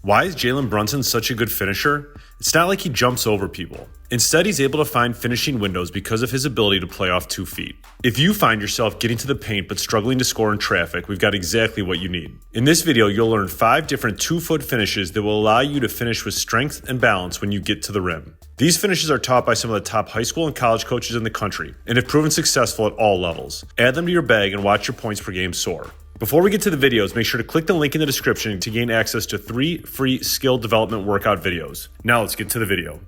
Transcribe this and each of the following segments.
Why is Jalen Brunson such a good finisher? It's not like he jumps over people. Instead, he's able to find finishing windows because of his ability to play off 2 feet. If you find yourself getting to the paint but struggling to score in traffic, we've got exactly what you need. In this video, you'll learn 5 different 2-foot finishes that will allow you to finish with strength and balance when you get to the rim. These finishes are taught by some of the top high school and college coaches in the country and have proven successful at all levels. Add them to your bag and watch your points per game soar. Before we get to the videos, make sure to click the link in the description to gain access to 3 free skill development workout videos. Now let's get to the video.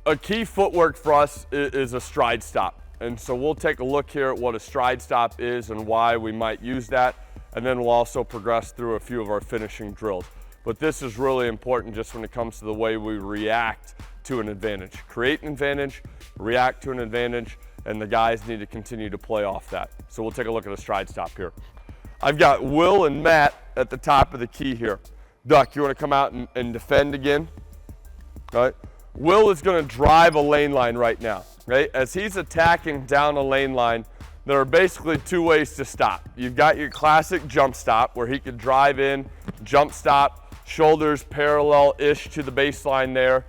A key footwork for us is a stride stop. And so we'll take a look here at what a stride stop is and why we might use that. And then we'll also progress through a few of our finishing drills. But this is really important just when it comes to the way we react to an advantage. Create an advantage, react to an advantage, and the guys need to continue to play off that. So we'll take a look at a stride stop here. I've got Will and Matt at the top of the key here. Duck, you want to come out and defend again? All right. Will is going to drive a lane line right now, right? As he's attacking down a lane line, there are basically 2 ways to stop. You've got your classic jump stop where he could drive in, jump stop, shoulders parallel-ish to the baseline there.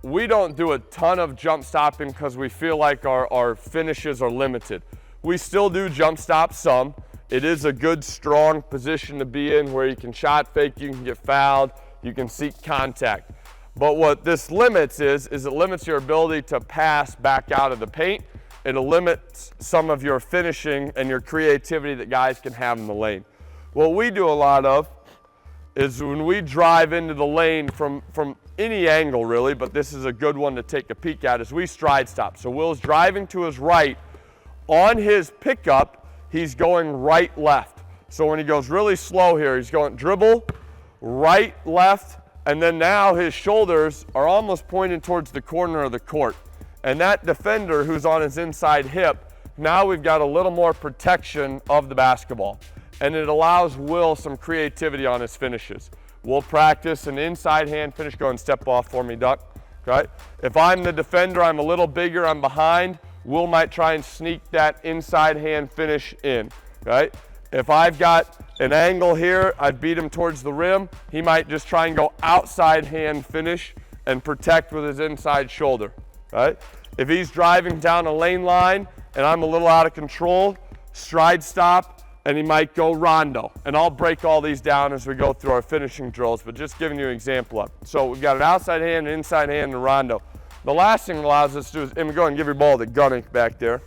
We don't do a ton of jump stopping because we feel like our finishes are limited. We still do jump stop some. It is a good, strong position to be in where you can shot fake, you can get fouled, you can seek contact. But what this limits is it limits your ability to pass back out of the paint. It limits some of your finishing and your creativity that guys can have in the lane. What we do a lot of is when we drive into the lane from any angle really, but this is a good one to take a peek at, is we stride stop. So Will's driving to his right. On his pickup, he's going right, left. So when he goes really slow here, he's going dribble, right, left, and then now his shoulders are almost pointing towards the corner of the court. And that defender who's on his inside hip, now we've got a little more protection of the basketball. And it allows Will some creativity on his finishes. We'll practice an inside hand finish. Go and step off for me, Duck. Okay? If I'm the defender, I'm a little bigger, I'm behind, Will might try and sneak that inside hand finish in, right? If I've got an angle here, I'd beat him towards the rim, he might just try and go outside hand finish and protect with his inside shoulder, right? If he's driving down a lane line and I'm a little out of control, stride stop, and he might go rondo. And I'll break all these down as we go through our finishing drills, but just giving you an example of it. So we've got an outside hand, an inside hand, and a rondo. The last thing it allows us to do is, and go ahead and give your ball to Gunnick back there,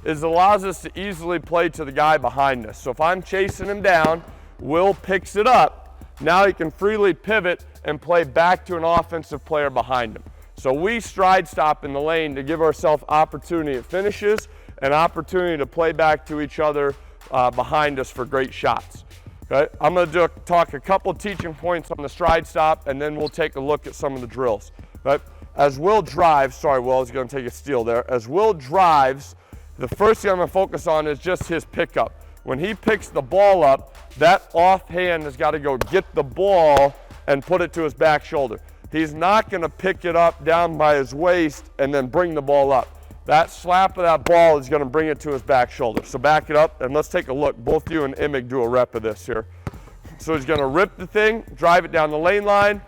is it allows us to easily play to the guy behind us. So if I'm chasing him down, Will picks it up, now he can freely pivot and play back to an offensive player behind him. So we stride stop in the lane to give ourselves opportunity at finishes and opportunity to play back to each other behind us for great shots. Okay? I'm going to talk a couple teaching points on the stride stop, and then we'll take a look at some of the drills. Right? As Will drives, sorry Will, I was going to take a steal there. As Will drives, the first thing I'm going to focus on is just his pickup. When he picks the ball up, that offhand has got to go get the ball and put it to his back shoulder. He's not going to pick it up down by his waist and then bring the ball up. That slap of that ball is going to bring it to his back shoulder. So back it up and let's take a look. Both you and Imig do a rep of this here. So he's going to rip the thing, drive it down the lane line.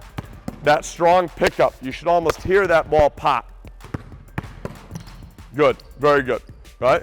That strong pickup. You should almost hear that ball pop. Good, very good, right?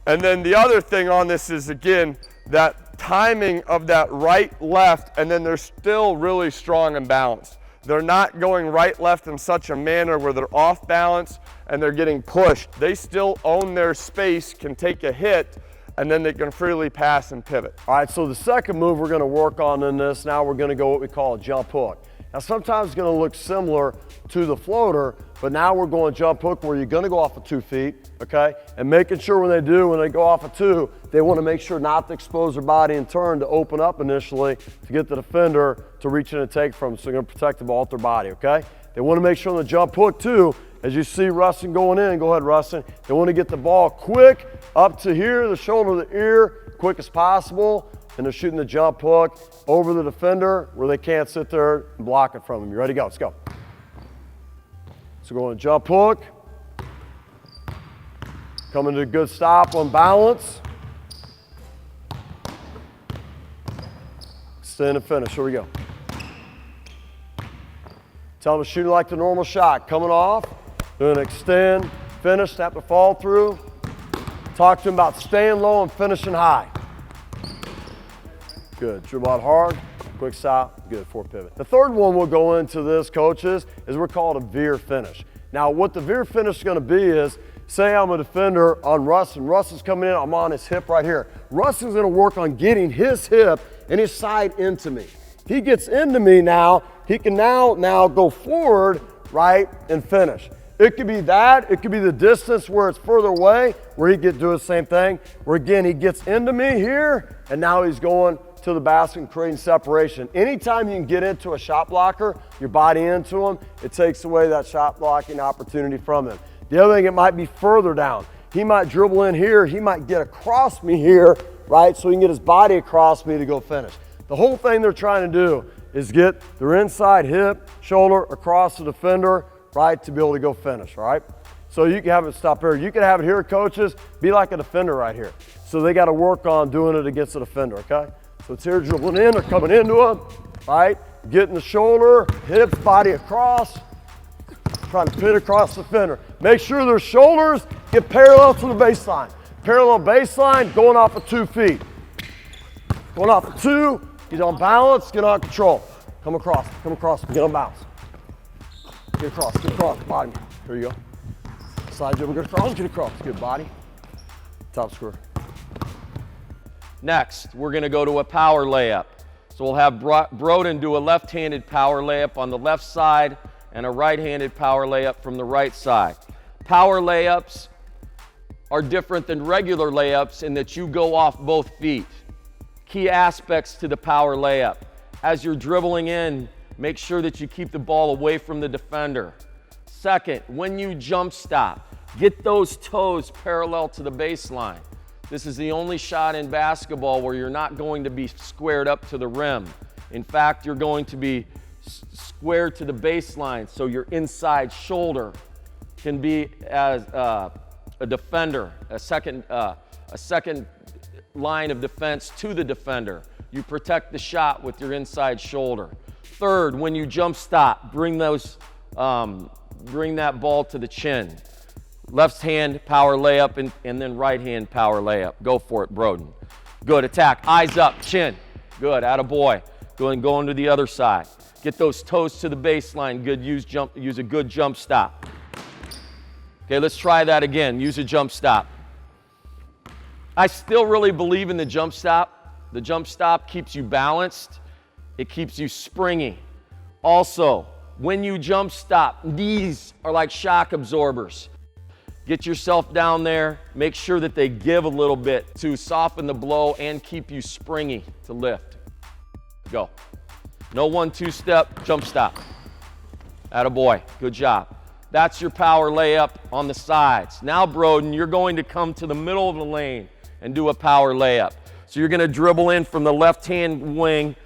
And then the other thing on this is, again, that timing of that right, left, and then they're still really strong and balanced. They're not going right, left in such a manner where they're off balance and they're getting pushed. They still own their space, can take a hit, and then they can freely pass and pivot. All right, so the second move we're going to work on in this, now we're going to go what we call a jump hook. Now sometimes it's going to look similar to the floater, but now we're going jump hook where you're going to go off of 2 feet, okay? And making sure when they go off of 2, they want to make sure not to expose their body and turn to open up initially to get the defender to reach in and take from them, so they're going to protect the ball with their body, okay? They want to make sure on the jump hook too, as you see Rustin going in, go ahead Rustin, they want to get the ball quick up to here, the shoulder, the ear, quick as possible, and they're shooting the jump hook over the defender where they can't sit there and block it from them. You ready to go? Let's go. So going jump hook, coming to a good stop on balance, extend and finish. Here we go. Tell them to shoot it like the normal shot. Coming off, doing an extend, finish, snap the fall through. Talk to them about staying low and finishing high. Good. Dribble out hard, quick stop, good, 4 pivot. The third one we'll go into this, coaches, is we're called a Veer finish. Now, what the Veer finish is going to be is, say I'm a defender on Russ, and Russ is coming in, I'm on his hip right here. Russ is going to work on getting his hip and his side into me. If he gets into me now, he can now go forward, right, and finish. It could be that, it could be the distance where it's further away, where he could do the same thing, where again, he gets into me here, and now he's going to the basket and creating separation. Anytime you can get into a shot blocker, your body into him, it takes away that shot blocking opportunity from him. The other thing, it might be further down. He might dribble in here, he might get across me here, right, so he can get his body across me to go finish. The whole thing they're trying to do is get their inside hip, shoulder across the defender, right, to be able to go finish, right? So you can have it stop here. You can have it here, coaches, be like a defender right here. So they got to work on doing it against the defender, okay? So it's here dribbling in, they're coming into him, right? Getting the shoulder, hips, body across, trying to pin across the defender. Make sure their shoulders get parallel to the baseline. Parallel baseline, going off of 2 feet. Going off of 2, get on balance, get on control. Come across, get on balance. Get across, body. Here you go. Side dribble, get across, good body. Top square. Next, we're going to go to a power layup. So we'll have Broden do a left-handed power layup on the left side and a right-handed power layup from the right side. Power layups are different than regular layups in that you go off both feet. Key aspects to the power layup. As you're dribbling in, make sure that you keep the ball away from the defender. Second, when you jump stop, get those toes parallel to the baseline. This is the only shot in basketball where you're not going to be squared up to the rim. In fact, you're going to be squared to the baseline, so your inside shoulder can be as a defender, a second line of defense to the defender. You protect the shot with your inside shoulder. Third, when you jump stop, bring that ball to the chin. Left hand power layup and then right hand power layup. Go for it, Broden. Good, attack, eyes up, chin. Good, attaboy. Going to the other side. Get those toes to the baseline. Good, use a good jump stop. Okay, let's try that again. Use a jump stop. I still really believe in the jump stop. The jump stop keeps you balanced. It keeps you springy. Also, when you jump stop, these are like shock absorbers. Get yourself down there. Make sure that they give a little bit to soften the blow and keep you springy to lift. Go. No 1-2 step, jump stop. Attaboy, good job. That's your power layup on the sides. Now, Broden, you're going to come to the middle of the lane and do a power layup. So you're going to dribble in from the left-hand wing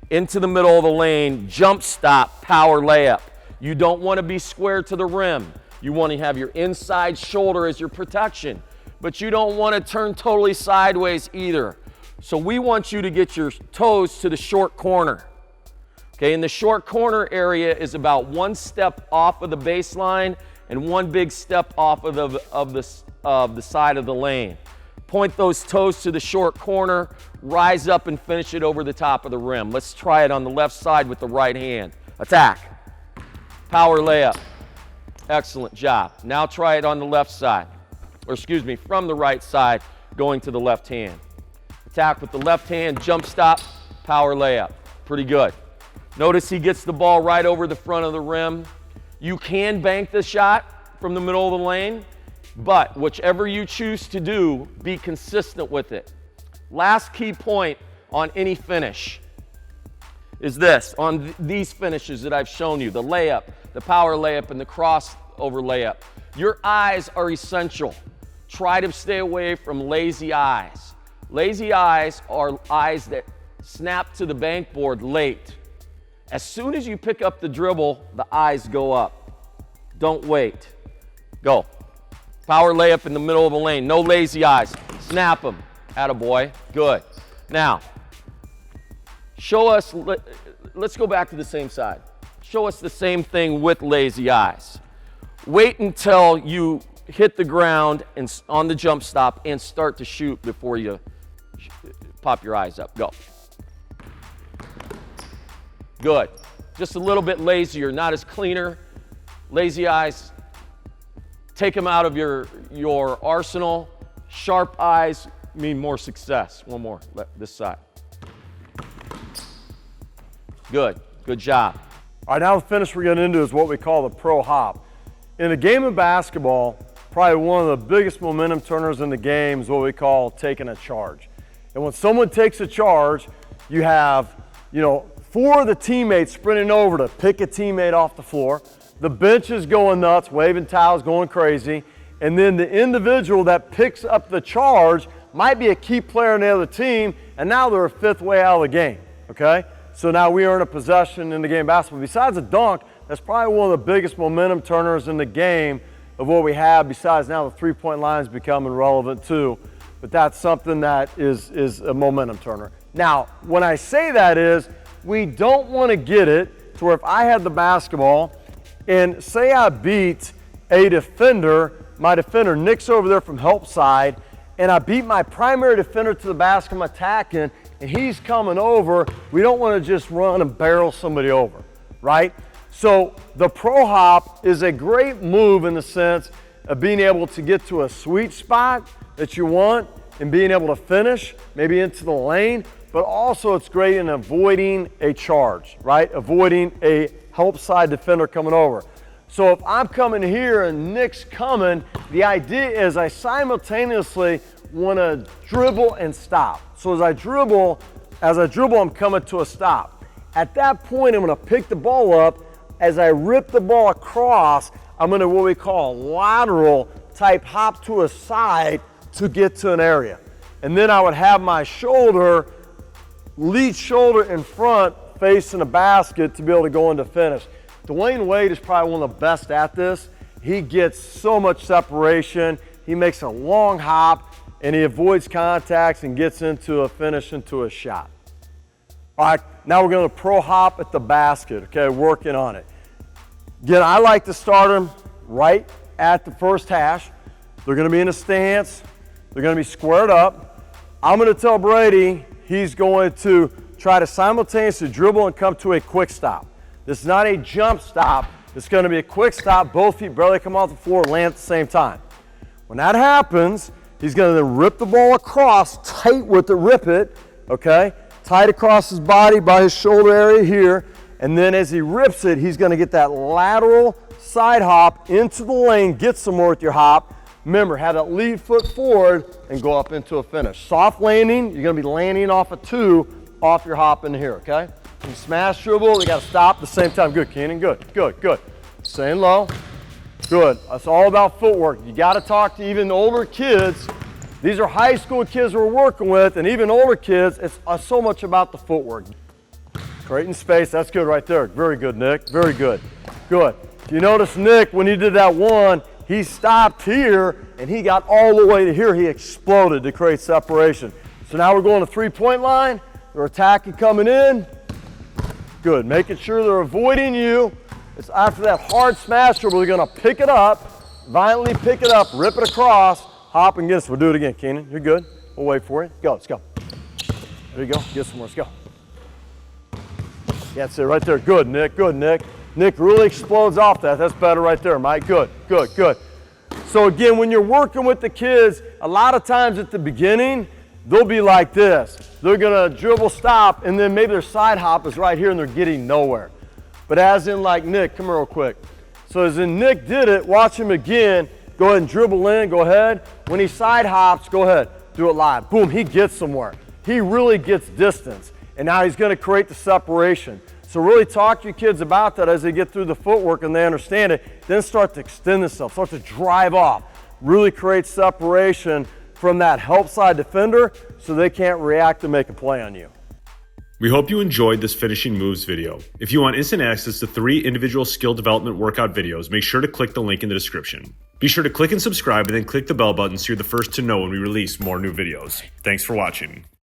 into the middle of the lane, jump stop, power layup. You don't want to be square to the rim. You want to have your inside shoulder as your protection, but you don't want to turn totally sideways either. So we want you to get your toes to the short corner. Okay, and the short corner area is about 1 step off of the baseline and 1 big step off of the side of the lane. Point those toes to the short corner, rise up and finish it over the top of the rim. Let's try it on the left side with the right hand. Attack. Power layup. Excellent job. Now try it on the left side, or excuse me, from the right side, going to the left hand. Attack with the left hand, jump stop, power layup. Pretty good. Notice he gets the ball right over the front of the rim. You can bank the shot from the middle of the lane, but whichever you choose to do, be consistent with it. Last key point on any finish is this, on these finishes that I've shown you, the layup, the power layup, and the crossover layup. Your eyes are essential. Try to stay away from lazy eyes. Lazy eyes are eyes that snap to the bankboard late. As soon as you pick up the dribble, the eyes go up. Don't wait. Go. Power layup in the middle of the lane. No lazy eyes. Snap them. Attaboy. Good. Now, show us, let's go back to the same side. show us the same thing with lazy eyes. Wait until you hit the ground and on the jump stop and start to shoot before you pop your eyes up. Go. Good. Just a little bit lazier, not as cleaner. Lazy eyes, take them out of your arsenal. Sharp eyes mean more success. One more, this side. Good, good job. All right, now the finish we're getting into is what we call the pro hop. In a game of basketball, probably one of the biggest momentum turners in the game is what we call taking a charge. And when someone takes a charge, you have, 4 of the teammates sprinting over to pick a teammate off the floor. The bench is going nuts, waving towels, going crazy. And then the individual that picks up the charge might be a key player on the other team, and now they're a 5th way out of the game, okay? So now we earn a possession in the game of basketball. Besides a dunk, that's probably one of the biggest momentum turners in the game of what we have, besides now the three-point line is becoming relevant too. But that's something that is a momentum turner. Now, when I say that is, we don't want to get it to where if I had the basketball and say I beat a defender, my defender, Nick's over there from help side, and I beat my primary defender to the basket I'm attacking, and he's coming over, we don't want to just run and barrel somebody over, right? So the pro hop is a great move in the sense of being able to get to a sweet spot that you want and being able to finish, maybe into the lane, but also it's great in avoiding a charge, right? Avoiding a help side defender coming over. So if I'm coming here and Nick's coming, the idea is I simultaneously want to dribble and stop. So as I dribble, I'm coming to a stop. At that point, I'm going to pick the ball up. As I rip the ball across, I'm going to what we call a lateral type hop to a side to get to an area. And then I would have my lead shoulder in front facing the basket to be able to go into finish. Dwayne Wade is probably one of the best at this. He gets so much separation. He makes a long hop and he avoids contacts and gets into a finish, into a shot. All right, now we're going to pro hop at the basket, okay, working on it. Again, I like to start them right at the first hash. They're going to be in a stance. They're going to be squared up. I'm going to tell Brady he's going to try to simultaneously dribble and come to a quick stop. This is not a jump stop. It's going to be a quick stop. Both feet barely come off the floor, land at the same time. When that happens, he's going to then rip the ball across, tight with it, rip it, okay? Tight across his body by his shoulder area here. And then as he rips it, he's going to get that lateral side hop into the lane, get somewhere with your hop. Remember, have that lead foot forward and go up into a finish. Soft landing, you're going to be landing off a 2 off your hop in here, okay? You smash dribble, you got to stop at the same time. Good, Keenan, good, good, good. Staying low, good. It's all about footwork. You got to talk to even older kids. These are high school kids we're working with, and even older kids, it's so much about the footwork. Creating space, that's good right there. Very good, Nick, very good. Good. You notice Nick, when he did that one, he stopped here, and he got all the way to here. He exploded to create separation. So now we're going to three-point line. They're attacking coming in. Good, making sure they're avoiding you. It's after that hard smash dribble, they're gonna pick it up, violently pick it up, rip it across, hop and get us. We'll do it again, Keenan. You're good. We'll wait for it. Go, let's go. There you go. Get some more. Let's go. Yeah, that's it right there. Good, Nick. Good, Nick. Nick really explodes off that. That's better right there, Mike. Good, good, good. So again, when you're working with the kids, a lot of times at the beginning, they'll be like this. They're gonna dribble, stop, and then maybe their side hop is right here and they're getting nowhere. But as in like Nick, come here real quick. So as in Nick did it, watch him again. Go ahead and dribble in, go ahead. When he side hops, go ahead, do it live. Boom, he gets somewhere. He really gets distance. And now he's gonna create the separation. So really talk to your kids about that as they get through the footwork and they understand it. Then start to extend themselves, start to drive off. Really create separation from that help side defender so they can't react and make a play on you. We hope you enjoyed this finishing moves video. If you want instant access to 3 individual skill development workout videos, make sure to click the link in the description. Be sure to click and subscribe and then click the bell button so you're the first to know when we release more new videos. Thanks for watching.